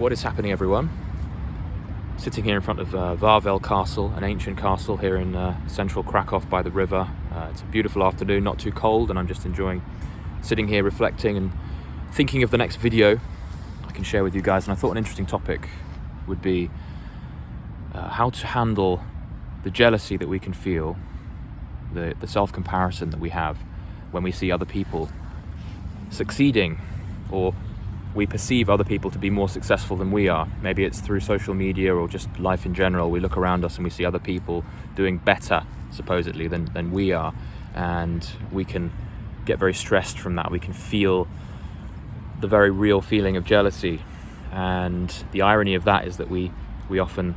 What is happening, everyone? Sitting here in front of Wawel Castle, an ancient castle here in central Krakow by the river. It's a beautiful afternoon, not too cold, and I'm just enjoying sitting here reflecting and thinking of the next video I can share with you guys. And I thought an interesting topic would be how to handle the jealousy that we can feel, the self-comparison that we have when we see other people succeeding, or we perceive other people to be more successful than we are. Maybe it's through social media or just life in general. We look around us and we see other people doing better, supposedly, than we are. And we can get very stressed from that. We can feel the very real feeling of jealousy. And the irony of that is that we often,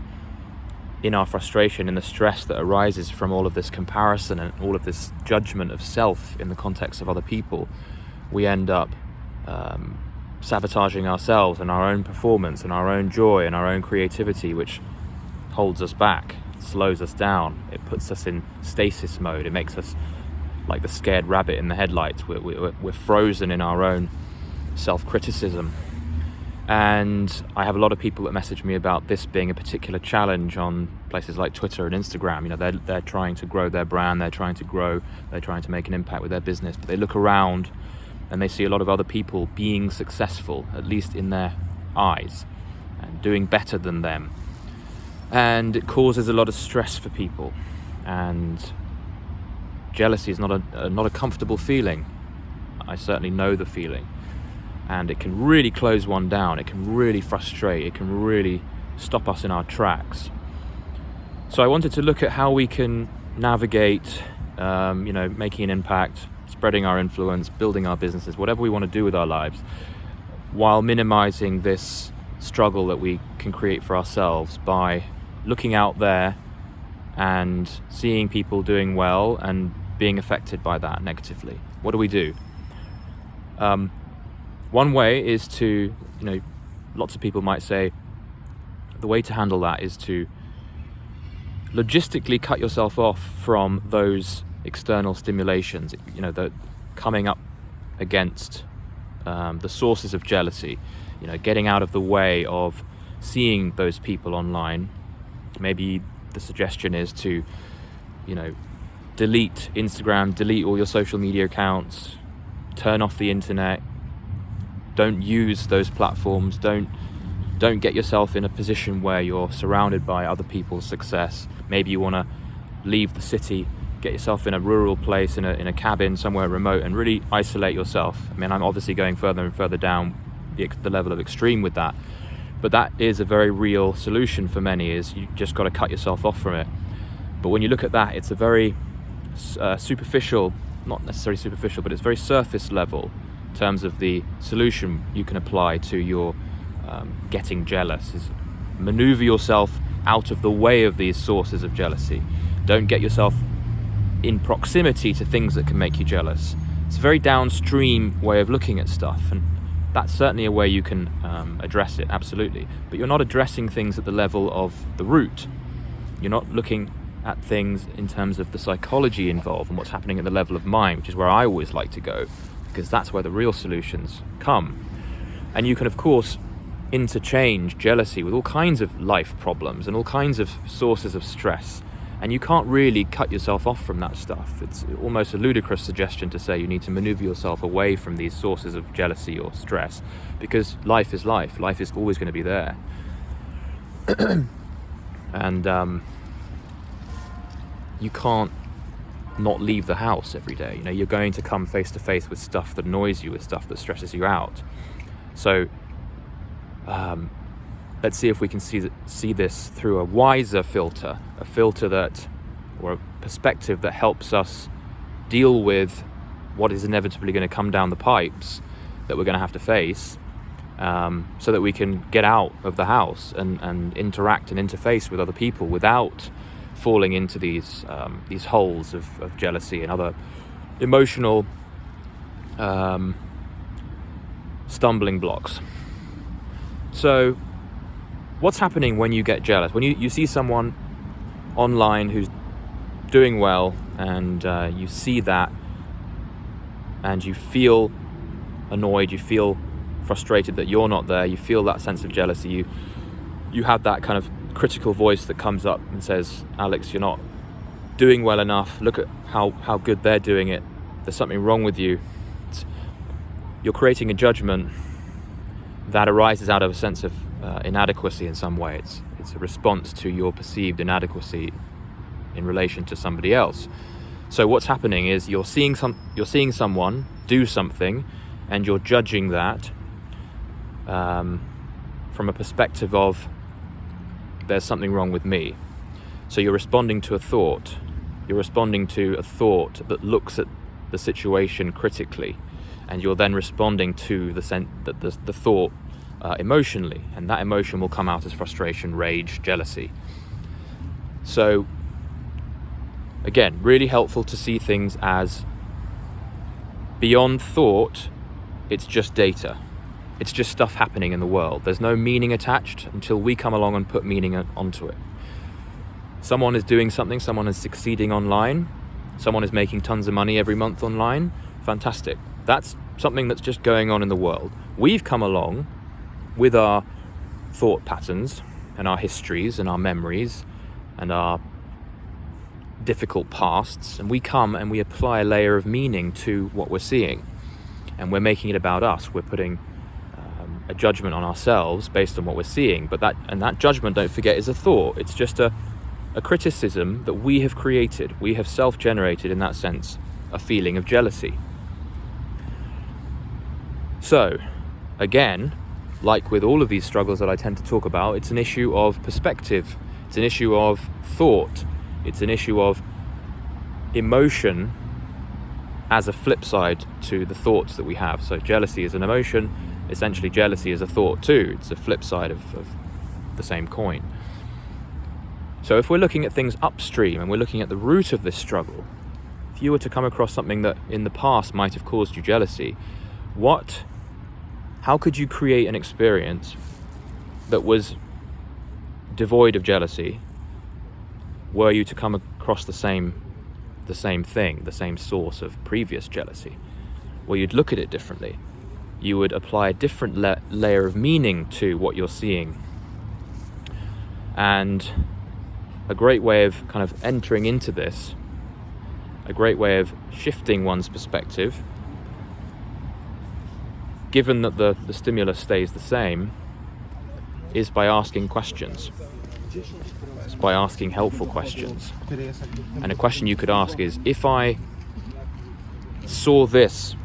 in our frustration, in the stress that arises from all of this comparison and all of this judgment of self in the context of other people, we end up sabotaging ourselves and our own performance and our own joy and our own creativity, which holds us back, slows us down. It puts us in stasis mode. It makes us like the scared rabbit in the headlights. We're frozen in our own self-criticism. And I have a lot of people that message me about this being a particular challenge on places like Twitter and Instagram. You know, they're trying to grow their brand, they're trying to make an impact with their business, but they look around and they see a lot of other people being successful, at least in their eyes, and doing better than them. And it causes a lot of stress for people. And jealousy is not a comfortable feeling. I certainly know the feeling. And it can really close one down. It can really frustrate. It can really stop us in our tracks. So I wanted to look at how we can navigate, making an impact, spreading our influence, building our businesses, whatever we want to do with our lives, while minimizing this struggle that we can create for ourselves by looking out there and seeing people doing well and being affected by that negatively. What do we do? One way is to, lots of people might say, the way to handle that is to logistically cut yourself off from those external stimulations, that coming up against the sources of jealousy, getting out of the way of seeing those people online. Maybe the suggestion is to, delete Instagram, delete all your social media accounts, turn off the internet, don't use those platforms, don't get yourself in a position where you're surrounded by other people's success. Maybe you want to leave the city, get yourself in a rural place, in a cabin somewhere remote, and really isolate yourself. I mean, I'm obviously going further and further down the level of extreme with that, but that is a very real solution for many, is you just got to cut yourself off from it. But when you look at that, it's a very superficial, not necessarily superficial, but it's very surface level in terms of the solution you can apply to your getting jealous. Is maneuver yourself out of the way of these sources of jealousy. Don't get yourself in proximity to things that can make you jealous. It's a very downstream way of looking at stuff, and that's certainly a way you can address it, absolutely. But you're not addressing things at the level of the root. You're not looking at things in terms of the psychology involved and what's happening at the level of mind, which is where I always like to go, because that's where the real solutions come. And you can, of course, interchange jealousy with all kinds of life problems and all kinds of sources of stress. And you can't really cut yourself off from that stuff. It's almost a ludicrous suggestion to say you need to maneuver yourself away from these sources of jealousy or stress, because life is life. Life is always going to be there. And you can't not leave the house every day. You're going to come face to face with stuff that annoys you, with stuff that stresses you out. So let's see if we can see this through a wiser filter, a filter that, or a perspective that helps us deal with what is inevitably going to come down the pipes that we're going to have to face, so that we can get out of the house and interact and interface with other people without falling into these holes of jealousy and other emotional stumbling blocks. So what's happening when you get jealous? When you see someone online who's doing well, and you see that and you feel annoyed, you feel frustrated that you're not there, you feel that sense of jealousy, you have that kind of critical voice that comes up and says, Alex, you're not doing well enough, look at how good they're doing it, there's something wrong with you. You're creating a judgment that arises out of a sense of inadequacy in some way. It's a response to your perceived inadequacy in relation to somebody else. So what's happening is you're seeing someone do something, and you're judging that from a perspective of, there's something wrong with me. So you're responding to a thought. You're responding to a thought that looks at the situation critically, and you're then responding to the thought emotionally, and that emotion will come out as frustration, rage, jealousy. So again, really helpful to see things as beyond thought. It's just data. It's just stuff happening in the world. There's no meaning attached until we come along and put meaning onto it. Someone is doing something, someone is succeeding online, someone is making tons of money every month online. Fantastic. That's something that's just going on in the world. We've come along with our thought patterns and our histories and our memories and our difficult pasts, and we come and we apply a layer of meaning to what we're seeing, and we're making it about us. We're putting a judgment on ourselves based on what we're seeing, but that judgment, don't forget, is a thought. It's just a criticism that we have created. We have self-generated, in that sense, a feeling of jealousy. So again, like with all of these struggles that I tend to talk about, it's an issue of perspective, it's an issue of thought, it's an issue of emotion as a flip side to the thoughts that we have. So jealousy is an emotion, essentially jealousy is a thought too. It's a flip side of the same coin. So if we're looking at things upstream and we're looking at the root of this struggle, if you were to come across something that in the past might have caused you jealousy, how could you create an experience that was devoid of jealousy were you to come across the same thing, the same source of previous jealousy? Well, you'd look at it differently. You would apply a different layer of meaning to what you're seeing. And a great way of kind of entering into this, a great way of shifting one's perspective, given that the stimulus stays the same, is by asking questions. It's by asking helpful questions. And a question you could ask is, if I saw this,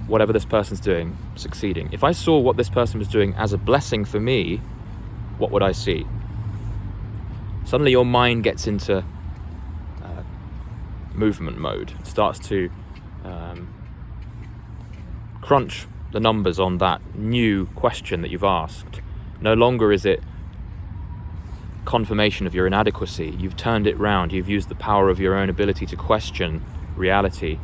whatever this person's doing, succeeding, if I saw what this person was doing as a blessing for me, what would I see? Suddenly your mind gets into movement mode. It starts to crunch the numbers on that new question that you've asked. No longer is it confirmation of your inadequacy. You've turned it round. You've used the power of your own ability to question reality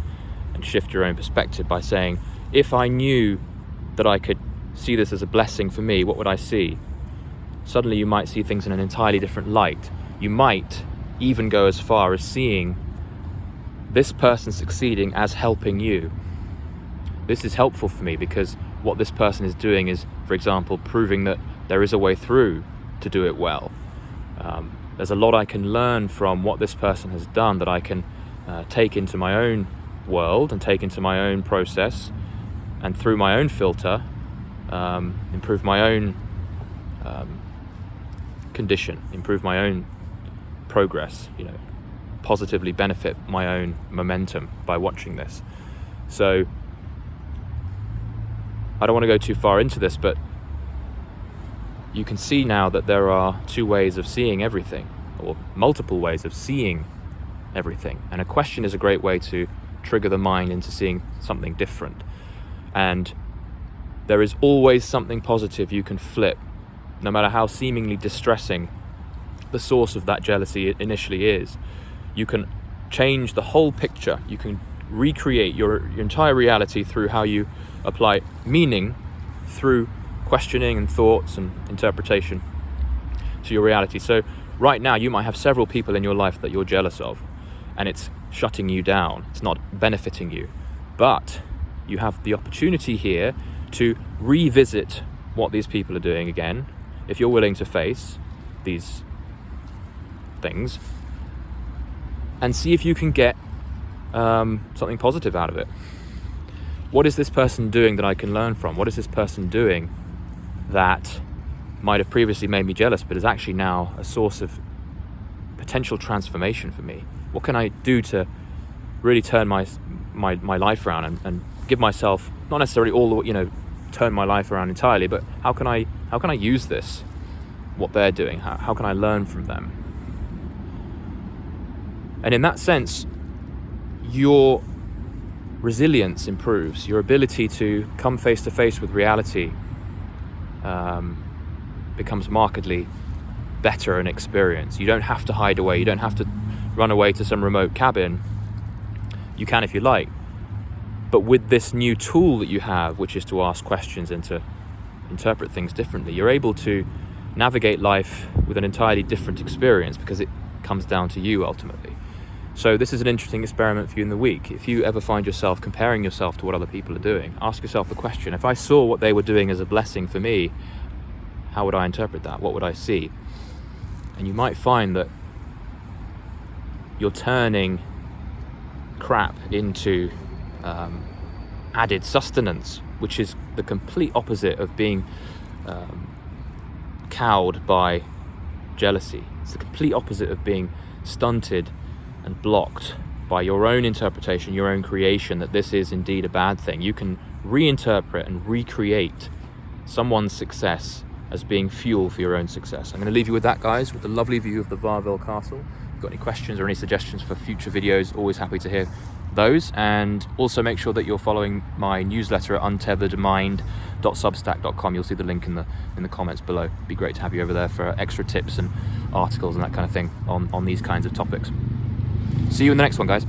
and shift your own perspective by saying, if I knew that I could see this as a blessing for me, what would I see? Suddenly you might see things in an entirely different light. You might even go as far as seeing this person succeeding as helping you. This is helpful for me because what this person is doing is, for example, proving that there is a way through to do it well. There's a lot I can learn from what this person has done that I can take into my own world and take into my own process, and through my own filter, improve my own condition, improve my own progress, positively benefit my own momentum by watching this. So I don't want to go too far into this, but you can see now that there are two ways of seeing everything, or multiple ways of seeing everything. And a question is a great way to trigger the mind into seeing something different. And there is always something positive you can flip, no matter how seemingly distressing the source of that jealousy initially is. You can change the whole picture. You can recreate your entire reality through how you apply meaning through questioning and thoughts and interpretation to your reality. So right now you might have several people in your life that you're jealous of, and it's shutting you down, it's not benefiting you. But you have the opportunity here to revisit what these people are doing again, if you're willing to face these things, and see if you can get something positive out of it. What is this person doing that I can learn from? What is this person doing that might have previously made me jealous, but is actually now a source of potential transformation for me? What can I do to really turn my life around and give myself, not necessarily turn my life around entirely, but how can I use this, what they're doing? How can I learn from them? And in that sense, your resilience improves. Your ability to come face to face with reality becomes markedly better an experience. You don't have to hide away. You don't have to run away to some remote cabin. You can if you like. But with this new tool that you have, which is to ask questions and to interpret things differently, you're able to navigate life with an entirely different experience, because it comes down to you ultimately. So this is an interesting experiment for you in the week. If you ever find yourself comparing yourself to what other people are doing, ask yourself the question: if I saw what they were doing as a blessing for me, how would I interpret that? What would I see? And you might find that you're turning crap into added sustenance, which is the complete opposite of being cowed by jealousy. It's the complete opposite of being stunted and blocked by your own interpretation, your own creation, that this is indeed a bad thing. You can reinterpret and recreate someone's success as being fuel for your own success. I'm going to leave you with that, guys, with the lovely view of the Varville Castle. If you've got any questions or any suggestions for future videos, always happy to hear those. And also make sure that you're following my newsletter at untetheredmind.substack.com. You'll see the link in the comments below. It'd be great to have you over there for extra tips and articles and that kind of thing on these kinds of topics. See you in the next one, guys.